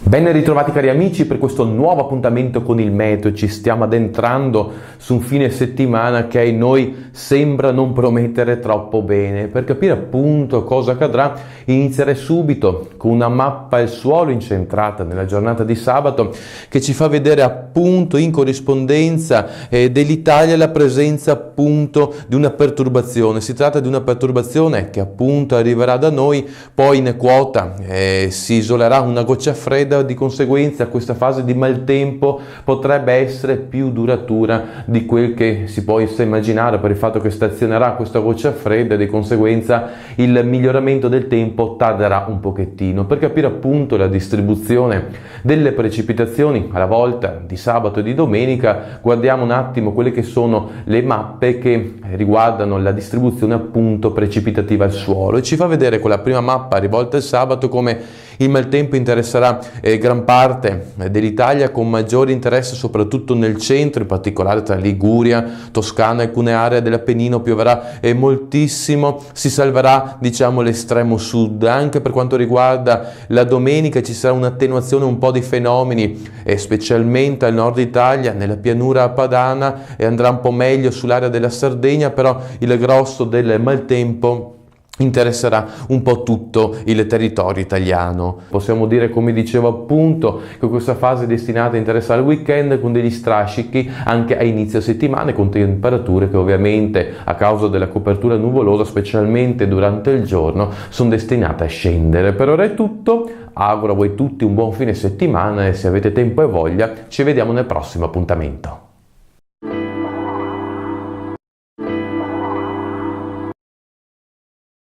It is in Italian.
Ben ritrovati cari amici per questo nuovo appuntamento con il meteo. Ci stiamo addentrando su un fine settimana che a noi sembra non promettere troppo bene. Per capire appunto cosa accadrà inizierei subito con una mappa al suolo incentrata nella giornata di sabato che ci fa vedere appunto in corrispondenza dell'Italia la presenza appunto di una perturbazione. Si tratta di una perturbazione che appunto arriverà da noi, poi in quota si isolerà una goccia fredda. Di conseguenza questa fase di maltempo potrebbe essere più duratura di quel che si possa immaginare, per il fatto che stazionerà questa goccia fredda e di conseguenza il miglioramento del tempo tarderà un pochettino. Per capire appunto la distribuzione delle precipitazioni alla volta di sabato e di domenica, guardiamo un attimo quelle che sono le mappe che riguardano la distribuzione appunto precipitativa al suolo, e ci fa vedere con la prima mappa rivolta al sabato come il maltempo interesserà gran parte dell'Italia, con maggiore interesse soprattutto nel centro, in particolare tra Liguria, Toscana e alcune aree dell'Appennino pioverà moltissimo. Si salverà l'estremo sud. Anche per quanto riguarda la domenica ci sarà un'attenuazione un po' di fenomeni, specialmente al nord Italia, nella pianura padana, e andrà un po' meglio sull'area della Sardegna, però il grosso del maltempo interesserà un po' tutto il territorio italiano. Possiamo dire, come dicevo appunto, che questa fase è destinata a interessare il weekend, con degli strascichi anche a inizio settimana, con temperature che ovviamente a causa della copertura nuvolosa, specialmente durante il giorno, sono destinate a scendere. Per ora è tutto, auguro a voi tutti un buon fine settimana e se avete tempo e voglia ci vediamo nel prossimo appuntamento.